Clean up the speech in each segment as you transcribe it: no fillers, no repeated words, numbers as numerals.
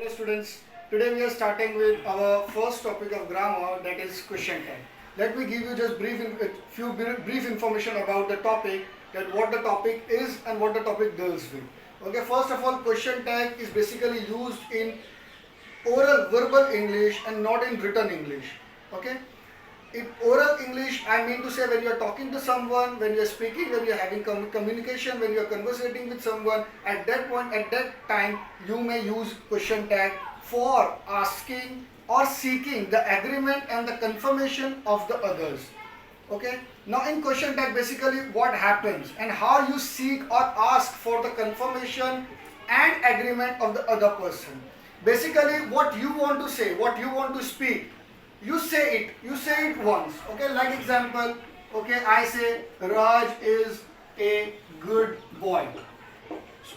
Hello students, today we are starting with our first topic of grammar, that is question tag. Let me give you just brief information about the topic, that what the topic is and what the topic deals with. Okay, first of all, question tag is basically used in oral verbal English and not in written English. Okay, in oral English, I mean to say when you are talking to someone, when you are speaking, when you are having communication, when you are conversating with someone, at that point, at that time, you may use question tag for asking or seeking the agreement and the confirmation of the others. Okay, now in question tag, basically what happens and how you seek or ask for the confirmation and agreement of the other person. Basically, what you want to say, what you want to speak, you say it once. Okay, like example, okay, I say Raj is a good boy.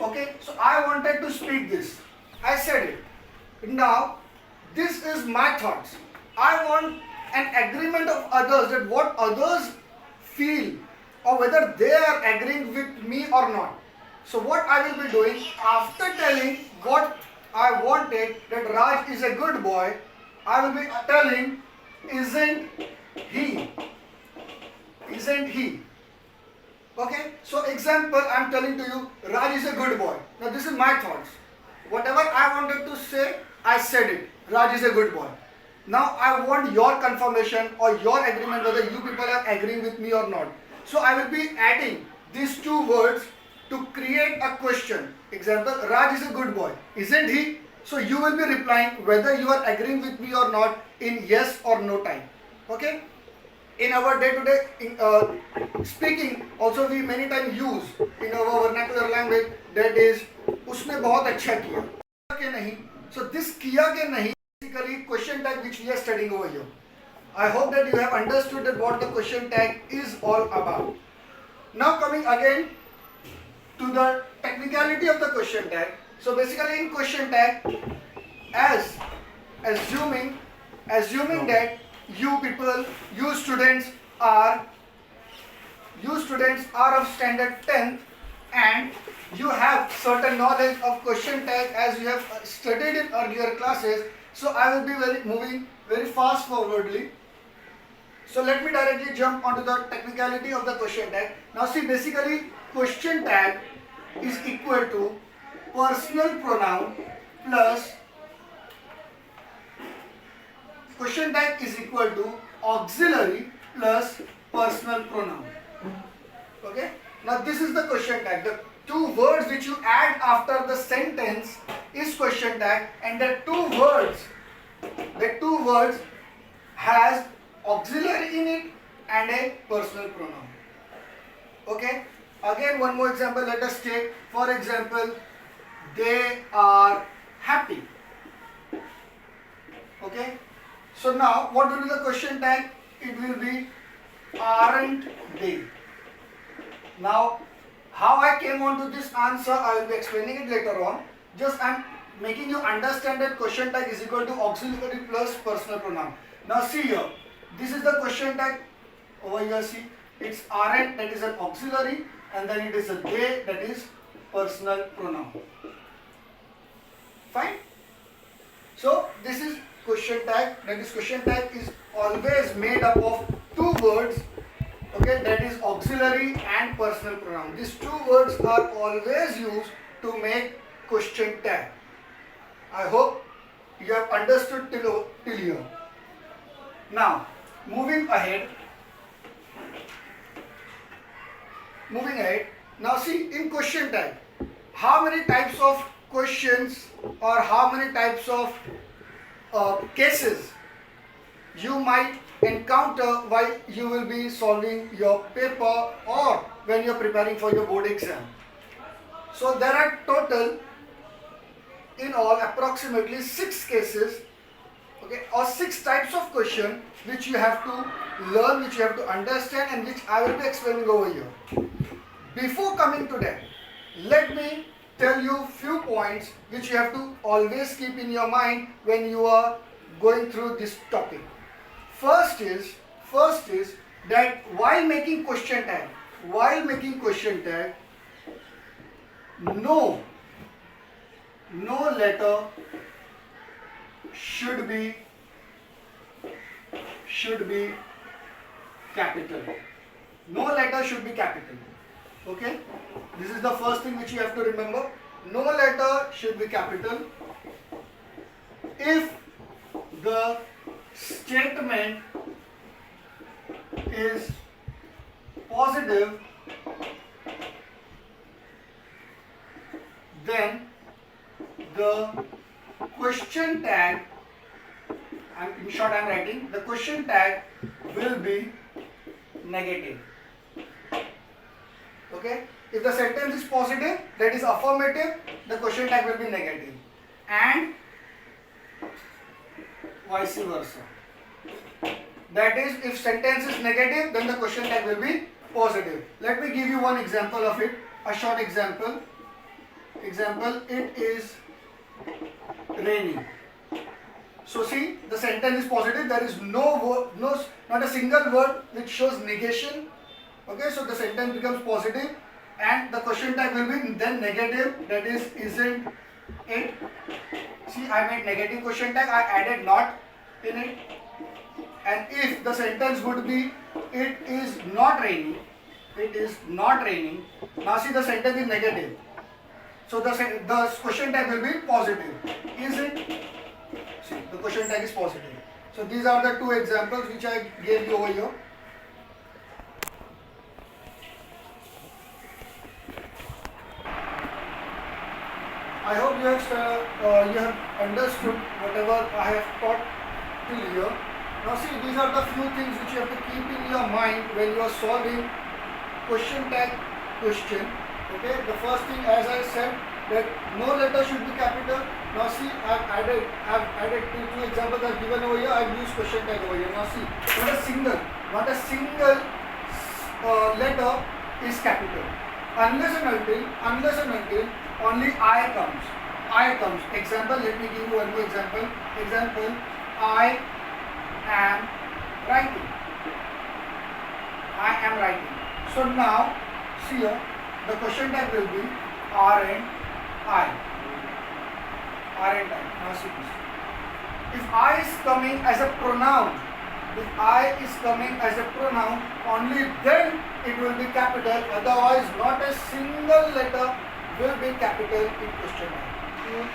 Okay, so I wanted to speak this, I said it. Now this is my thoughts. I want an agreement of others, that what others feel or whether they are agreeing with me or not. So what I will be doing after telling what I wanted, that Raj is a good boy, I will be telling, isn't he? Isn't he? Okay, so example, I am telling to you, Raj is a good boy. Now this is my thoughts. Whatever I wanted to say, I said it. Raj is a good boy. Now I want your confirmation or your agreement whether you people are agreeing with me or not. So I will be adding these two words to create a question. Example, Raj is a good boy. Isn't he? So you will be replying whether you are agreeing with me or not in yes or no time. Okay? In our day-to-day speaking, also we many times use in our vernacular language, that is, उसने बहुत अच्छा किया के नहीं. So this किया के नहीं basically question tag which we are studying over here. I hope that you have understood that what the question tag is all about. Now coming again to the technicality of the question tag. So basically in question tag, as assuming that you people, you students are of standard 10th and you have certain knowledge of question tag as you have studied in earlier classes. So I will be moving very fast forwardly. So let me directly jump onto the technicality of the question tag. Now see, basically question tag is equal to personal pronoun plus question tag is equal to auxiliary plus personal pronoun. Okay, now this is the question tag. The two words which you add after the sentence is question tag, and the two words has auxiliary in it and a personal pronoun. Okay, again one more example, let us take, for example, they are happy. Okay, so now what will be the question tag? It will be aren't they. Now how I came on to this answer, I will be explaining it later on. Just I am making you understand that question tag is equal to auxiliary plus personal pronoun. Now see here, this is the question tag. Over here see, it's aren't, that is an auxiliary, and then it is a they, that is personal pronoun. Fine. So this is question tag, that is question tag is always made up of two words, okay, that is auxiliary and personal pronoun. These two words are always used to make question tag. I hope you have understood till here. Now moving ahead, now see, in question tag, how many types of questions or how many types of cases you might encounter while you will be solving your paper or when you are preparing for your board exam. So there are total in all approximately 6 cases, okay, or 6 types of question which you have to learn, which you have to understand, and which I will be explaining over here. Before coming to that, let me tell you few points which you have to always keep in your mind when you are going through this topic. First is that while making question tag, no letter should be capital. No letter should be capital. Okay, this is the first thing which you have to remember. No letter should be capital. If the statement is positive, then the question tag, in short I am writing, the question tag will be negative. Okay, if the sentence is positive, that is affirmative, the question tag will be negative, and vice versa. That is, if sentence is negative, then the question tag will be positive. Let me give you one example of it, a short example. Example, it is raining. So see, the sentence is positive, there is not a single word which shows negation. Okay, so the sentence becomes positive and the question tag will be then negative, that is, isn't it. See, I made negative question tag, I added not in it. And if the sentence would be, it is not raining, it is not raining. Now see, the sentence is negative. So the question tag will be positive. Is it? See, the question tag is positive. So these are the two examples which I gave you over here. I hope you have understood whatever I have taught till here. Now see, these are the few things which you have to keep in your mind when you are solving question tag question. Okay, the first thing, as I said, that no letter should be capital. Now see, I have added two examples I have given over here. I have used question tag over here. Now see, not a single letter is capital. Unless and until only I comes. Example, let me give you one more example. Example, I am writing. So now, see here, the question tag will be aren't I. Now see this. If I is coming as a pronoun, only then it will be capital. Otherwise, not a single letter will be capital in question tag.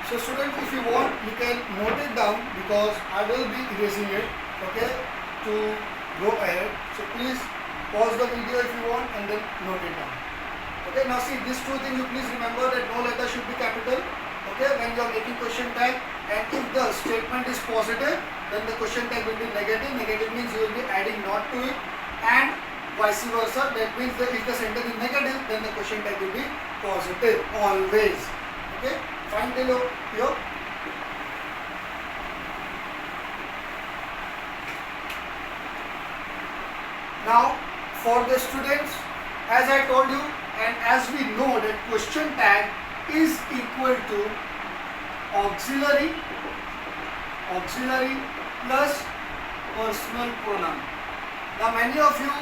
So students, if you want, you can note it down because I will be erasing it, okay, to go ahead. So please pause the video if you want and then note it down. Okay, now see, these two things you please remember, that no letter should be capital, okay, when you are making question tag. And if the statement is positive, then the question tag will be negative. Negative means you will be adding not to it, and vice versa. That means that if the sentence is negative, then the question tag will be positive always. Okay, fine till here. Now for the students, as I told you, and as we know that question tag is equal to auxiliary plus personal pronoun. Now many of you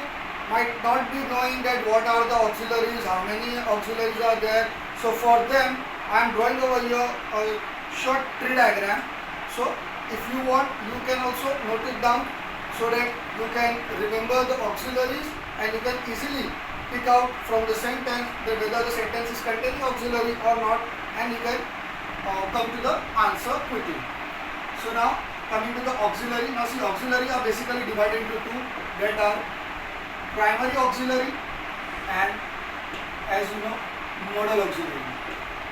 might not be knowing that what are the auxiliaries, how many auxiliaries are there. So for them, I am drawing over here a short tree diagram. So if you want, you can also note it down so that you can remember the auxiliaries and you can easily pick out from the sentence that whether the sentence is containing auxiliary or not, and you can come to the answer quickly. So now coming to the auxiliary. Now see, auxiliary are basically divided into two, that are primary auxiliary and, as you know, modal auxiliary.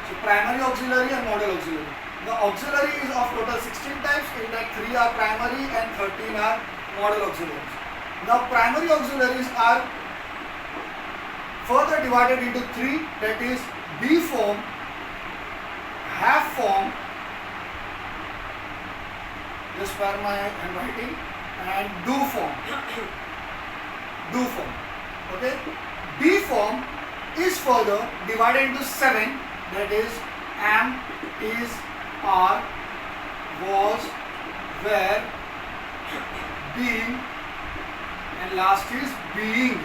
So primary auxiliary and modal auxiliary. The auxiliary is of total 16 types, in that 3 are primary and 13 are modal auxiliaries. Now primary auxiliaries are further divided into 3, that is B form, half form, just spare my handwriting, and do form. Okay, B form is further divided into 7, that is am, is, are, was, were, been, and last is being.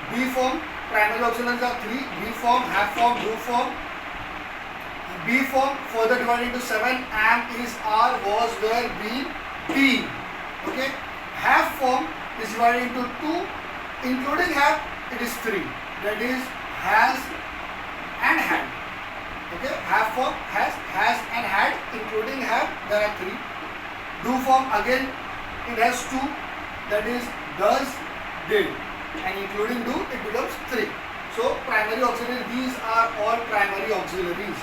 B form, primary auxiliaries are 3, B form, half form, do form. Be form further divided into 7. Am, is, are, was, were, been, been. Okay. Have form is divided into 2. Including have, it is 3. That is has and had. Okay. Have form has and had. Including have, there are 3. Do form again, it has 2. That is does, did, and including do, it becomes 3. So primary auxiliary, these are all primary auxiliaries.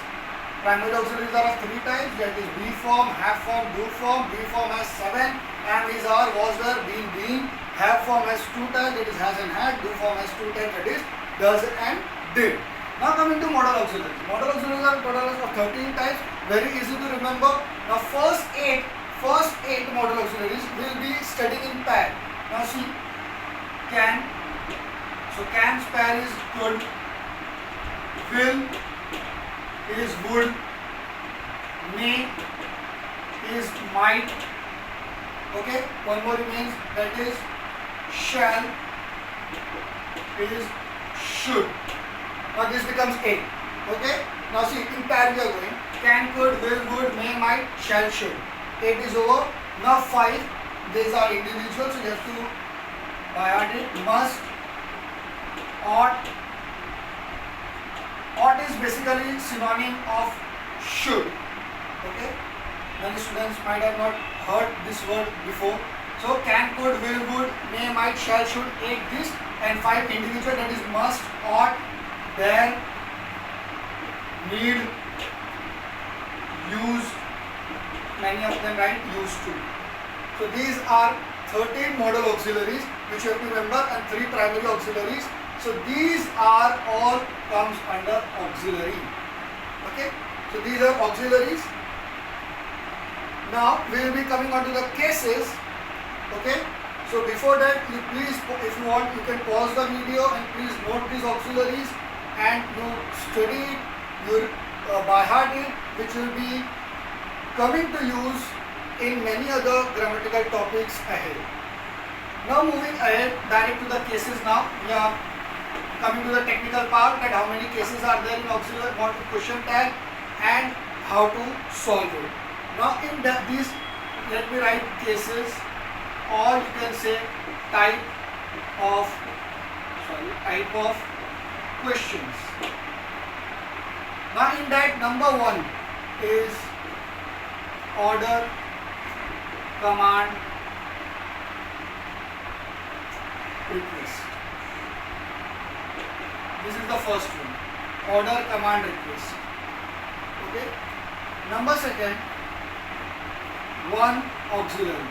Primary auxiliaries are of 3 types, that is be form, have form, do form. Be form has 7. Am, is, are, was, were, been, been. Have form has 2 types, that is has and had. Do form has 2 types, that is does and did. Now coming to modal auxiliaries. Modal auxiliaries are total of 13 types. Very easy to remember. Now first 8 modal auxiliaries will be studying in pair. Now see, can. So can's pair is could. Will is would. May is might. Okay. One more remains, that is shall is should. Now this becomes 8. Okay. Now see, in pair we are going. Can, could, will, would, may, might, shall, should. 8 is over. Now 5. These are individual, so you have to by heart it. Must, ought. Ought is basically synonym of should. Okay. Many students might have not heard this word before. So can, could, will, would, may, might, shall, should. 8 this, and 5 individual, that is must, ought, dare, need, use. Many of them write used to. So these are 13 modal auxiliaries which you have to remember, and 3 primary auxiliaries. So these are all comes under auxiliary. Okay. So these are auxiliaries. Now we will be coming on to the cases. Okay. So before that, you please, if you want, you can pause the video and please note these auxiliaries and you study it, you by heart it, which will be coming to use in many other grammatical topics ahead. Now moving ahead, direct to the cases now. We are coming to the technical part, that how many cases are there in auxiliary question tag and how to solve it. Now in these, let me write cases, or you can say type of questions. Now in that, number 1 is order, command, request. This is the first one. Order, command, request. Okay. Number 2, 1 auxiliary.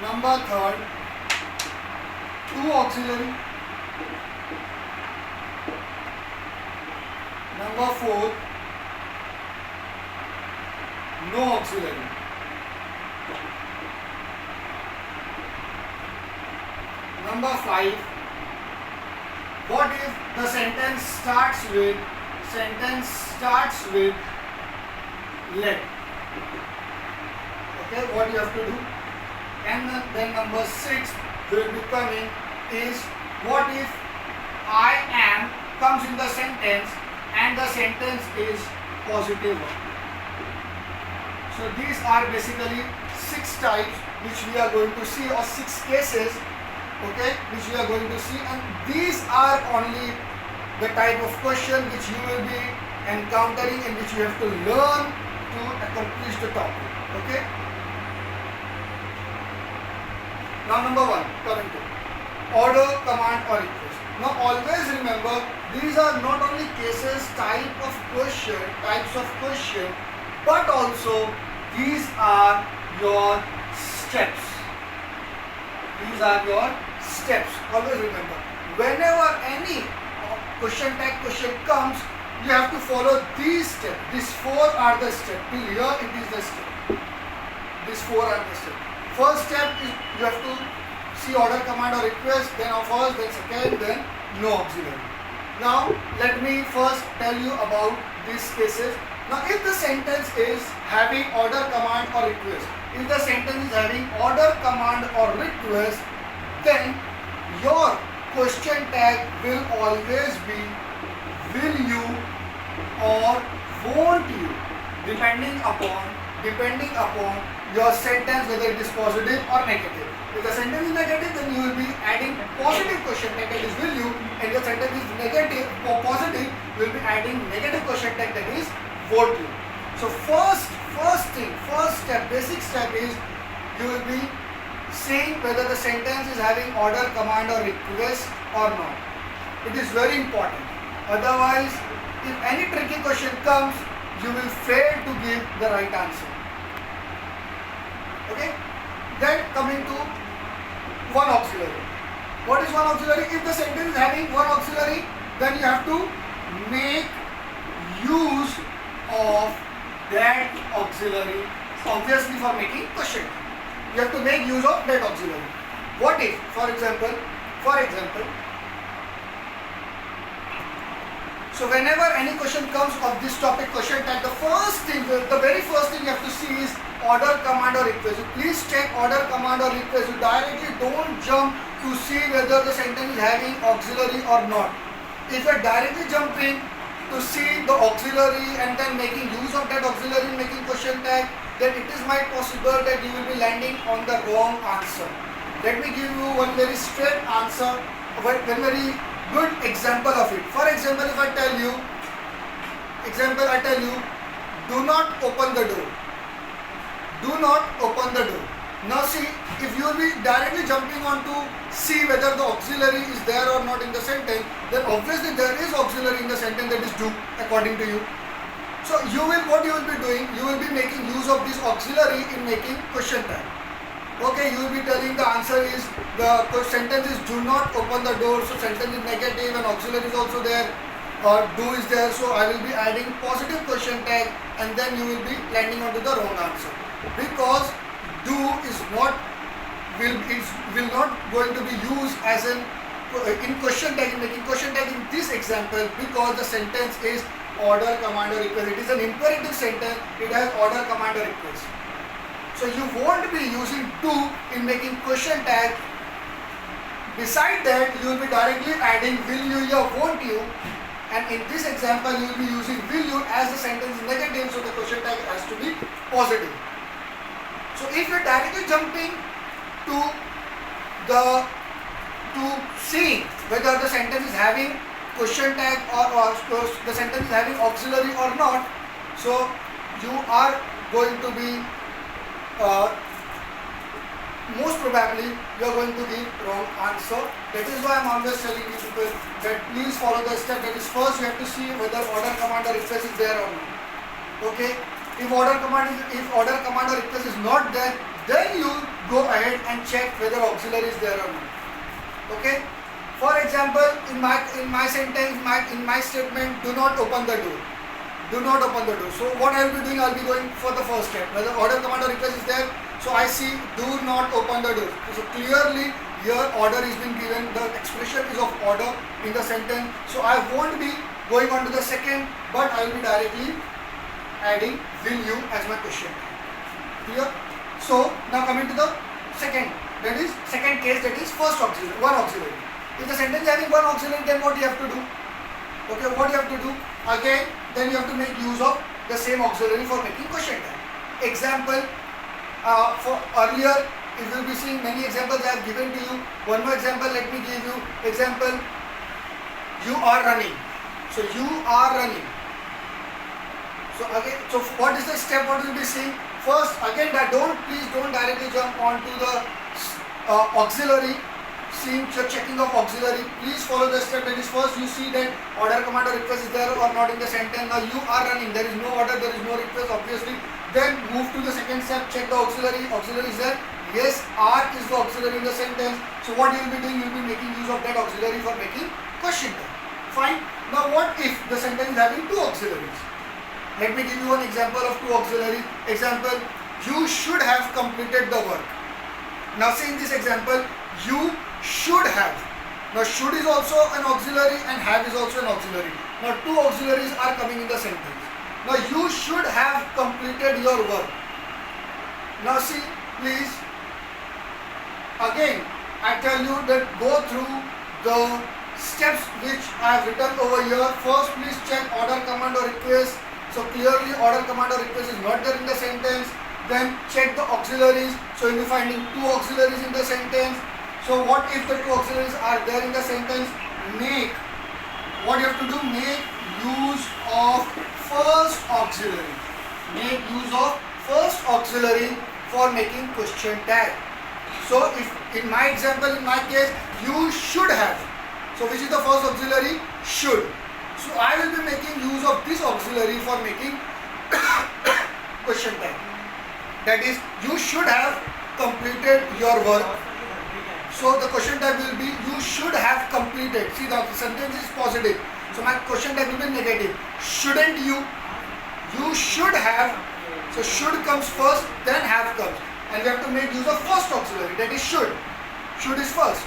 Number 3, 2 auxiliary. Number 4, no auxiliary. Number 5, what if the sentence starts with let? Okay, what you have to do? And then number 6 will be coming is, what if I am comes in the sentence and the sentence is positive one. So these are basically 6 types which we are going to see, or 6 cases, okay, which we are going to see, and these are only the type of question which you will be encountering and which you have to learn to accomplish the topic. Okay. Now number 1, coming to order, command or request. Now always remember, these are not only cases, types of question, but also these are your steps. These are your steps. Always remember, whenever any question tag question comes, you have to follow these steps. These 4 are the steps. Till here it is the step. These 4 are the steps. First step is you have to see order, command or request, then first, then second, then no auxiliary. Now let me first tell you about these cases. Now if the sentence is having order, command or request, if the sentence is having order, command or request, then your question tag will always be will you or won't you, depending upon your sentence whether it is positive or negative. If the sentence is negative, then you will be adding positive question tag, that is will you, and the sentence is negative or positive, you will be adding negative question tag, that is won't you. So first step, basic step is you will be seeing whether the sentence is having order, command or request or not. It is very important. Otherwise, if any tricky question comes, you will fail to give the right answer. Okay? Then coming to one auxiliary. What is one auxiliary? If the sentence is having one auxiliary, then you have to make use of that auxiliary, obviously for making question. You have to make use of that auxiliary. What if, for example, so whenever any question comes of this topic, question tag, the very first thing you have to see is order, command or request. You please check order, command or request. You directly don't jump to see whether the sentence is having auxiliary or not. If you are directly jumping to see the auxiliary and then making use of that auxiliary, making question tag, then it is might possible that you will be landing on the wrong answer. Let me give you one very straight answer, very good example of it. For example, if I tell you, do not open the door. Do not open the door. Now see, if you will be directly jumping on to see whether the auxiliary is there or not in the sentence, then obviously there is auxiliary in the sentence, that is do, according to you. So what you will be doing, you will be making use of this auxiliary in making question tag. Okay, you will be telling the answer is, the sentence is do not open the door, so sentence is negative and auxiliary is also there, or do is there, so I will be adding positive question tag and then you will be landing onto the wrong answer. Because do is not, will not going to be used as in question tag, in making question tag in this example, because the sentence is order, command or request. It is an imperative sentence, it has order, command or request. So you won't be using do in making question tag. Beside that, you will be directly adding will you or won't you, and in this example you will be using will you as the sentence is negative, so the question tag has to be positive. So if you are directly jumping to see whether the sentence is having question tag or the sentence is having auxiliary or not, so you are going to be most probably you are going to give wrong answer. That is why I am always telling you people that please follow the step. That is, first you have to see whether order, command or request is there or not. Okay, if order, command or request is not there, then you go ahead and check whether auxiliary is there or not. Okay, for example, in my sentence, in my statement, do not open the door. Do not open the door. So what I will be doing, I will be going for the first step, whether order, command or request is there. So I see do not open the door. So clearly here order is being given, the expression is of order in the sentence. So I won't be going on to the second, but I will be directly adding will you as my question. Clear? So now coming to the second case, that is first auxiliary, one auxiliary. If the sentence is having one auxiliary, then what you have to do? Okay, what you have to do? Again, then you have to make use of the same auxiliary for making question tag. Example, for earlier, if you will be seeing many examples I have given to you. One more example, let me give you. Example, you are running. So you are running. So again, so what is the step? What you will be seeing? First, again, please don't directly jump onto the auxiliary. Checking of auxiliary, please follow the step. That is, first you see that order, command or request is there or not in the sentence. Now you are running, there is no order, there is no request, obviously. Then move to the second step, check the auxiliary is there. Yes, are is the auxiliary in the sentence. So what you will be doing, you will be making use of that auxiliary for making question tag. Fine. Now what if the sentence is having two auxiliaries? Let me give you one example of two auxiliaries. Example, you should have completed the work. Now see in this example, you should have. Now should is also an auxiliary and have is also an auxiliary. Now two auxiliaries are coming in the sentence. Now you should have completed your work. Now see, please, again I tell you that go through the steps which I have written over here. First, please check order, command or request. So clearly order, command or request is not there in the sentence. Then check the auxiliaries. So you'll be finding two auxiliaries in the sentence. So what if the two auxiliaries are there in the sentence? What you have to do, make use of first auxiliary. Make use of first auxiliary for making question tag. So if in my example, in my case, you should have. So which is the first auxiliary? Should. So I will be making use of this auxiliary for making question tag. That is, you should have completed your work. So the question tag will be, you should have completed. See, the sentence is positive. So my question tag will be negative. Shouldn't you? You should have. So should comes first, then have comes. And we have to make use of first auxiliary, that is should. Should is first.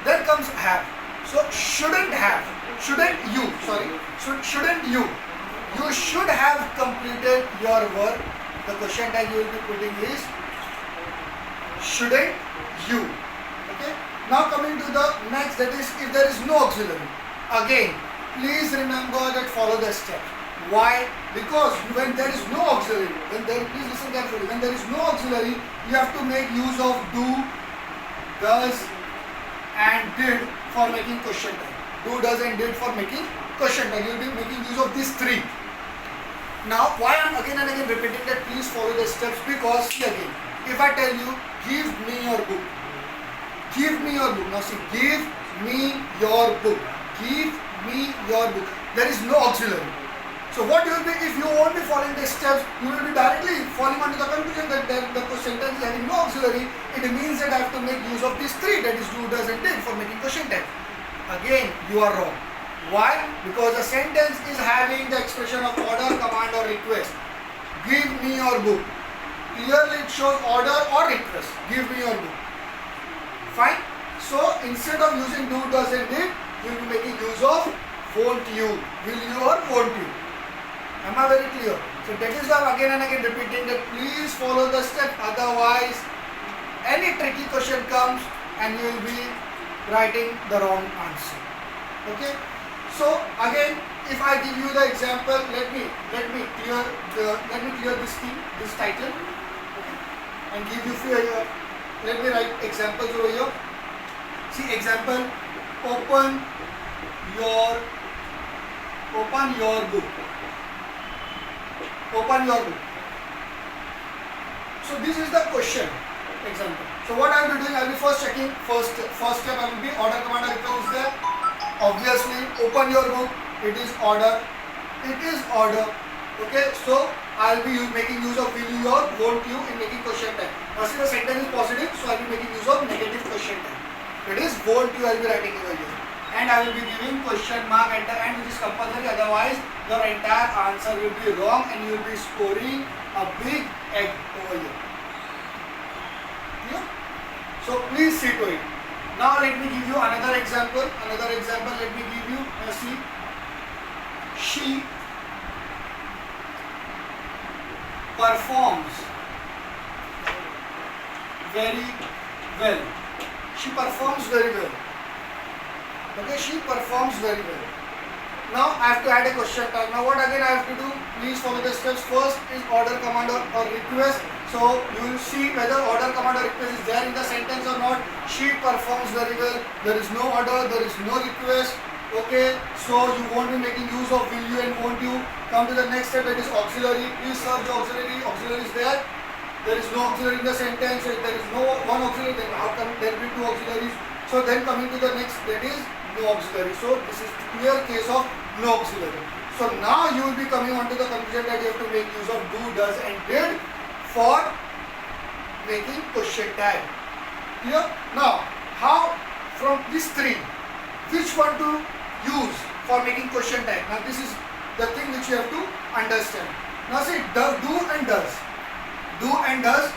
Then comes have. So shouldn't have. Shouldn't you? Sorry. Shouldn't you? You should have completed your work. The question tag you will be putting is shouldn't you. Okay. Now coming to the next, that is if there is no auxiliary. Again, please remember that follow the step. Why? Because when there is no auxiliary, please listen carefully. When there is no auxiliary, you have to make use of do, does, and did for making question tag. Do, does, and did for making question tag. You will be making use of these three. Now, why I am again and again repeating that please follow the steps? Because see again, if I tell you, give me your book. Give me your book. Now see, give me your book. Give me your book. There is no auxiliary. So what you will be, if you won't be following the steps, you will be directly falling onto the conclusion that the sentence is having no auxiliary. It means that I have to make use of these three, that is do, does, and did for making question tag. Again, you are wrong. Why? Because the sentence is having the expression of order, command or request. Give me your book. Clearly it shows order or request. Give me your book. Fine. So instead of using do, does, and did, you will be making use of won't you. Will you or won't you? Am I very clear? So that is why I'm again and again repeating that please follow the step, otherwise any tricky question comes and you will be writing the wrong answer. Okay? So again, if I give you the example, let me clear this thing, this title, okay, and give you few. Let me write examples over here. See example. Open your book. Open your book. So this is the question example. So what I will be doing, I will be first checking first step. I will be order, command or request is there. Obviously, open your book. It is order. It is order. Okay. So I will be making use of will you or won't you in making question tag. Now see the sentence is positive, so I will be making use of negative question tag. It is won't you. I will be writing over here. And I will be giving question mark at the end, which is compulsory, otherwise your entire answer will be wrong and you will be scoring a big egg over here. Yeah? So please see to it. Now let me give you another example. Let me give you, see, she performs very well. She performs very well. Okay, she performs very well. Now I have to add a question tag. Now what again I have to do? Please follow the steps. First is order, command or request. So you will see whether order, command or request is there in the sentence or not. She performs very well. There is no order, there is no request. Okay, so you won't be making use of will you and won't you. Come to the next step, that is auxiliary. Please search the auxiliary. Auxiliary is there. There is no auxiliary in the sentence. So if there is no one auxiliary, then how come there will be two auxiliaries? So then coming to the next, that is no auxiliary. So this is clear case of no auxiliary. So now you will be coming on to the conclusion that you have to make use of do, does and did for making question tag. Clear? Now, how from these three, which one to use for making question tag? Now this is the thing which you have to understand. Now see, do and does. Do and does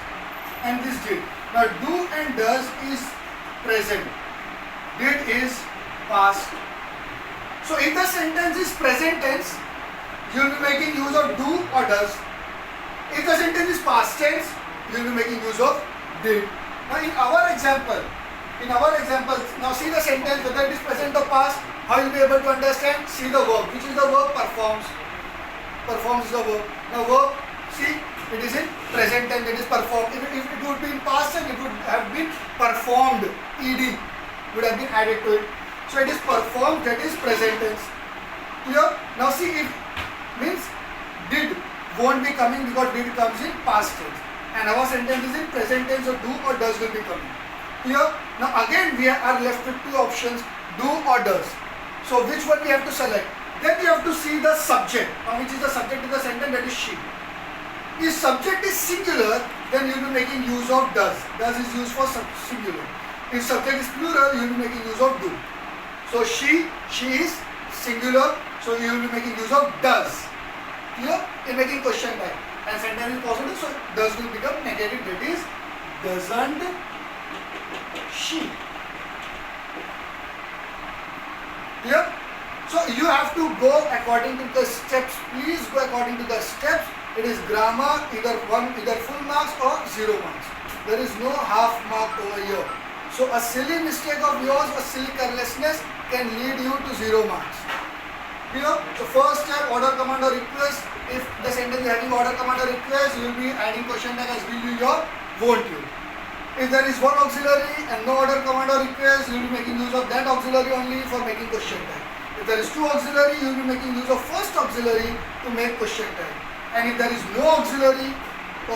and this did. Now do and does is present. Did is past. So if the sentence is present tense, you will be making use of do or does. If the sentence is past tense, you will be making use of did. Now in our example, now see the sentence whether it is present or past. How you will be able to understand? See the verb. Which is the verb? Performs. Performs is the verb. Now verb, see, it is in present tense, it is performed. If it would be in past tense, it would have been performed. Ed would have been added to it. So it is performed, that is present tense. Clear? Now see, if means did won't be coming because did comes in past tense. And our sentence is in present tense, so do or does will be coming. Clear? Now again we are left with two options, do or does. So which one we have to select? Then we have to see the subject. Now which is the subject of the sentence? That is she. If subject is singular, then you will be making use of does. Does is used for singular. If subject is plural, you will be making use of do. So she is singular, so you will be making use of does. Clear? In making question type. And sentence is positive, so does will become negative, that is doesn't she. Clear? So you have to go according to the steps. Please go according to the steps. It is grammar, either full marks or 0 marks. There is no half mark over here. So a silly mistake of yours, a silly carelessness can lead you to 0 marks. Clear? So first step, order, command or request. If the sentence is having order, command or request, you will be adding question tag as will you or won't you. If there is one auxiliary and no order, command or request, you will be making use of that auxiliary only for making question tag. If there is two auxiliary, you will be making use of first auxiliary to make question tag. And if there is no auxiliary,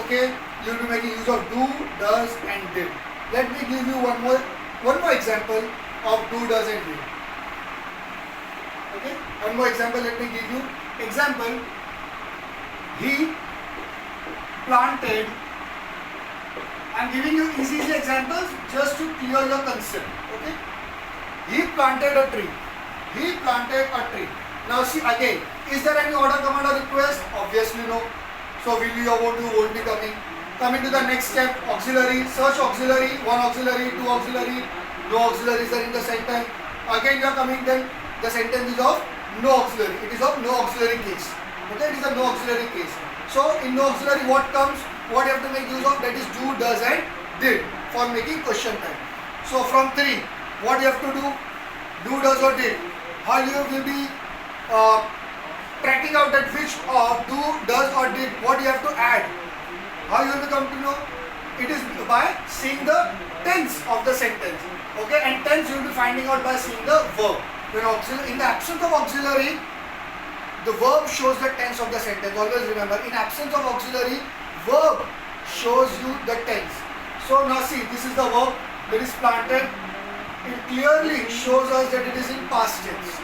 okay, you will be making use of do, does and did. Let me give you one more example of do, does and did. Okay, one more example let me give you. Example, he planted. I am giving you easy examples just to clear your concept. Okay, he planted a tree. He planted a tree. Now see again, is there any order, command or request? Obviously no. So will you or won't be coming. Coming to the next step, auxiliary, search auxiliary, one auxiliary, two auxiliary, no auxiliaries are in the sentence. Again you are coming, then the sentence is of no auxiliary. It is of no auxiliary case. Okay, it is a no auxiliary case. So in no auxiliary what comes? What you have to make use of? That is do, does and did for making question type. So from 3, what you have to do? Do, does or did. How you will be tracking out that which do, does or did, what you have to add. How you will come to know? It is by seeing the tense of the sentence. Okay, and tense you will be finding out by seeing the verb. In the absence of auxiliary, the verb shows the tense of the sentence. Always remember, in absence of auxiliary, verb shows you the tense. So now see, this is the verb that is planted. It clearly shows us that it is in past tense.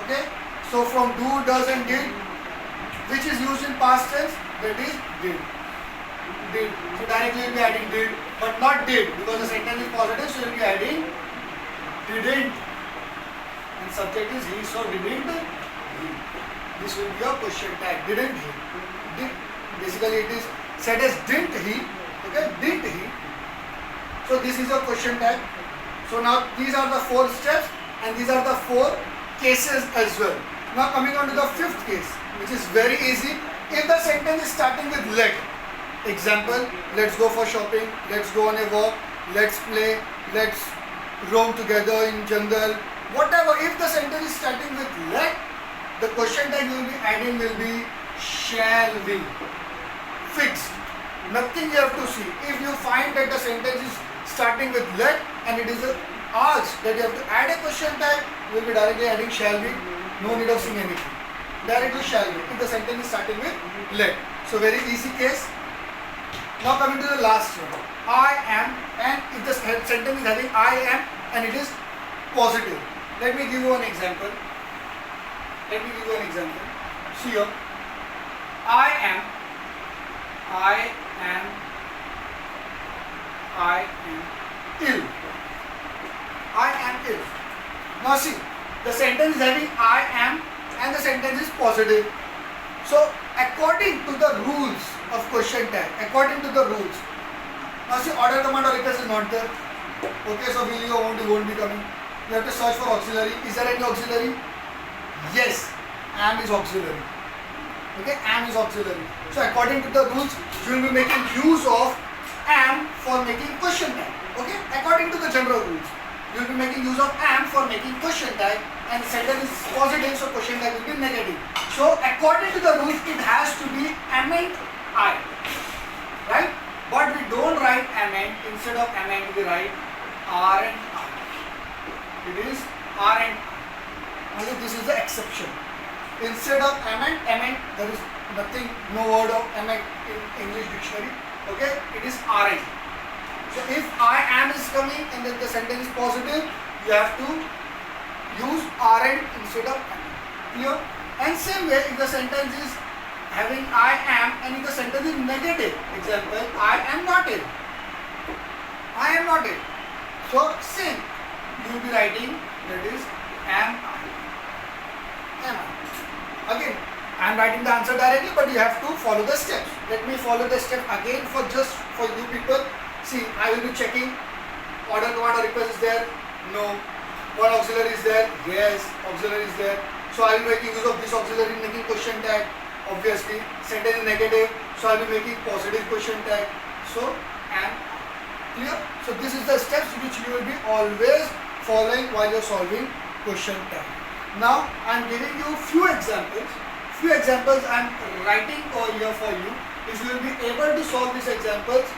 Okay, so from do, does and did, which is used in past tense, that is did. Did. So directly you will be adding did, but not did, because the sentence is positive, so you will be adding didn't. And subject is he, so didn't he. This will be a question tag. Didn't he? Did. Basically it is said as didn't he. Okay, didn't he. So this is a question tag. So now these are the 4 steps and these are the 4 cases as well. Now coming on to the 5th case, which is very easy. If the sentence is starting with let. Example, let's go for shopping, let's go on a walk, let's play, let's roam together in jungle, whatever. If the sentence is starting with let, the question tag you will be adding will be shall be. Fixed. Nothing you have to see. If you find that the sentence is starting with let and it is asked that you have to add a question tag, you will be directly adding shall be. No need of seeing anything. Directly shall be. If the sentence is starting with let. So very easy case. Now coming to the last one. I am, and if the sentence is having I am and it is positive. Let me give you an example. See here. I am ill. I am ill. Now see, the sentence is having I am and the sentence is positive. So according to the rules of question tag, according to the rules. Now see, order, command or request is not there. Okay, so will you or won't be coming. You have to search for auxiliary. Is there any auxiliary? Yes, am is auxiliary. Okay, am is auxiliary. So according to the rules, you will be making use of am for making question tag. Okay, according to the general rules. You will be making use of am for making question tag, and sentence is positive, so question tag will be negative. So according to the rules, it has to be am and I, right? But we don't write am and. Instead of am and, we write are and I. It is are and I. Only this is the exception. Instead of am and, there is nothing, no word of am and in English dictionary. Okay, it is are and. So if I am is coming and then the sentence is positive, you have to use are and instead of am. Clear? And same way, if the sentence is having I am and if the sentence is negative, example, I am not ill. I am not ill. So same, you will be writing that is am I. Am I. Again, I am writing the answer directly, but you have to follow the steps. Let me follow the step again for just for you people. See, I will be checking order command or request is there? No. What auxiliary is there? Yes, auxiliary is there. So I will be making use of this auxiliary making question tag. Obviously, sentence is negative, so I will be making positive question tag. So, and clear? So this is the steps which you will be always following while you are solving question tag. Now I am giving you few examples. Few examples I am writing over here for you. If you will be able to solve these examples,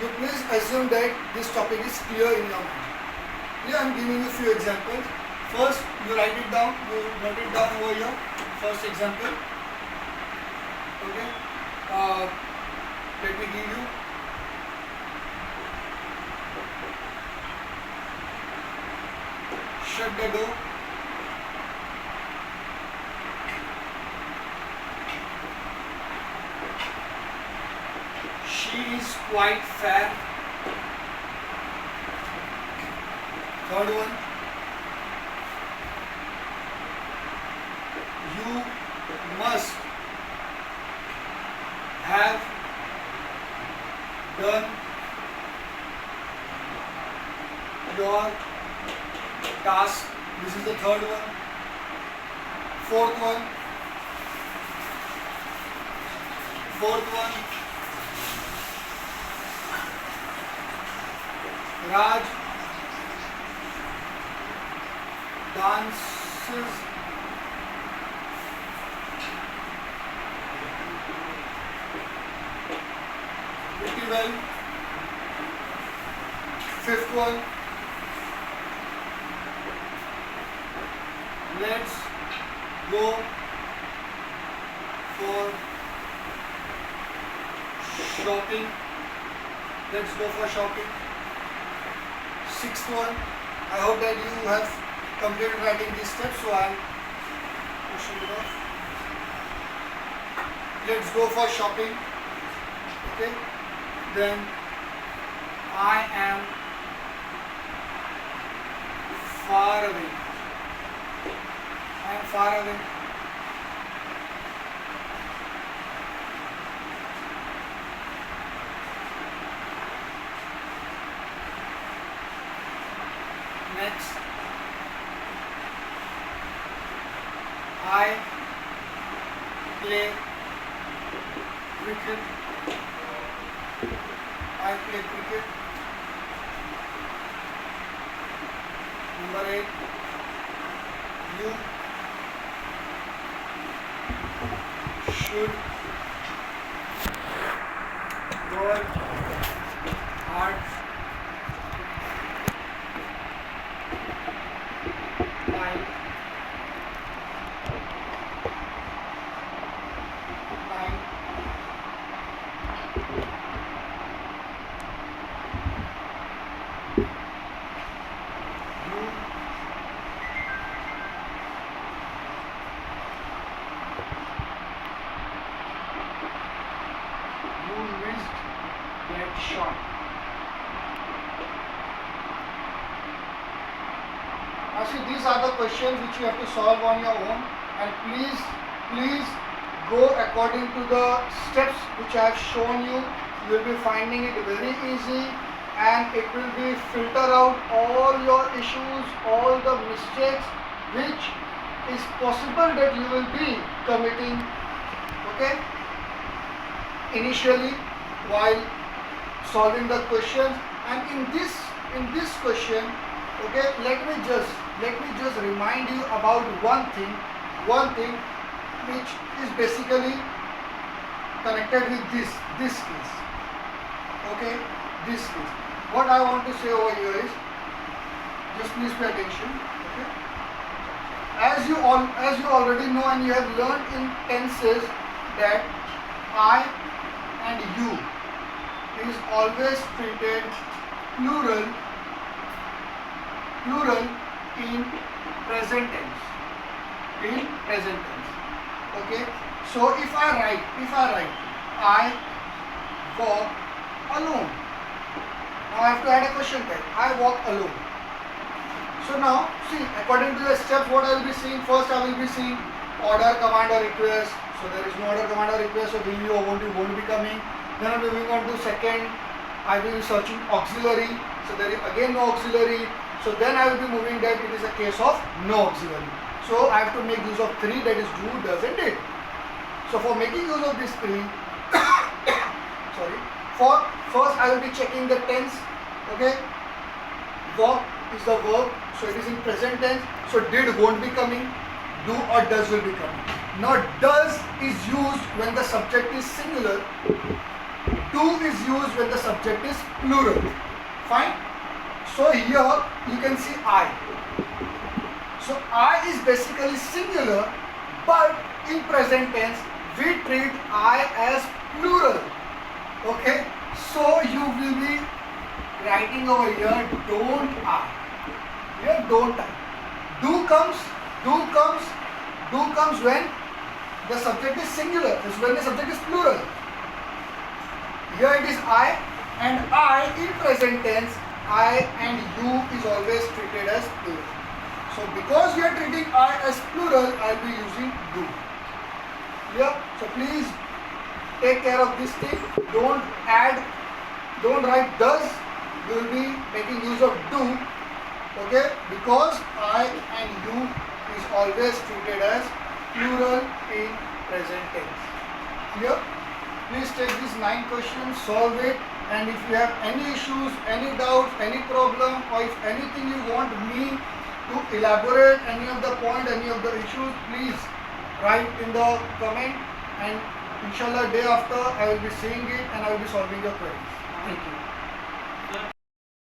you please assume that this topic is clear in your mind. Here I am giving you few examples. First, you write it down. You note it down over here. First example. Okay. Let me give you. Shut the door. She is quite fair. Third one. You must have done your task. This is the third one. Fourth one. Raj dances pretty well. Fifth one. Let's go for shopping. Let's go for shopping. Sixth one. I hope that you have completed writing these steps, so I am pushing it off. Let's go for shopping. Okay. Then I am far away. I am far away. Next, I play cricket. I play cricket. Number 8, you should work hard. 9. You missed that shot. Now see, these are the questions which you have to solve on your own, and please go according to the steps which I have shown you. You will be finding it very easy, and it will be filter out all your issues, all the mistakes which is possible that you will be committing, okay, initially while solving the questions. And in this question Okay, let me just remind you about one thing which is basically connected with this case. Okay, this case. What I want to say over here is, just please pay attention. Okay, as you already know and you have learned in tenses that I and you is always treated plural in present tense. Okay, so if I write I walk alone, now I have to add a question tag. I walk alone. So now see, according to the steps, what I will be seeing, first I will be seeing order, command or request. So there is no order, command or request, so will you or won't be coming. Then I am moving on to second, I will be searching auxiliary, so there is again no auxiliary. So then I will be moving that it is a case of no auxiliary. So I have to make use of 3, that is do, does and did. So for making use of this 3, sorry, for first I will be checking the tense. Okay, walk is the verb, so it is in present tense. So did won't be coming, do or does will be coming. Now does is used when the subject is singular, do is used when the subject is plural. Fine. So here you can see I. So I is basically singular, but in present tense we treat I as plural. Okay, so you will be writing over here don't I. Here don't I. Do comes when the subject is singular, is when the subject is plural. Here it is I, and I in present tense, I and you is always treated as plural. So because we are treating I as plural, I will be using do. Clear? So please take care of this thing. Don't write does. You will be making use of do. Okay? Because I and you is always treated as plural in present tense. Clear? Please take these 9 questions, solve it, and if you have any issues, any doubts, any problem, or if anything you want me to elaborate any of the point, any of the issues, please write in the comment, and inshallah day after I will be seeing it and I will be solving your queries. Thank you.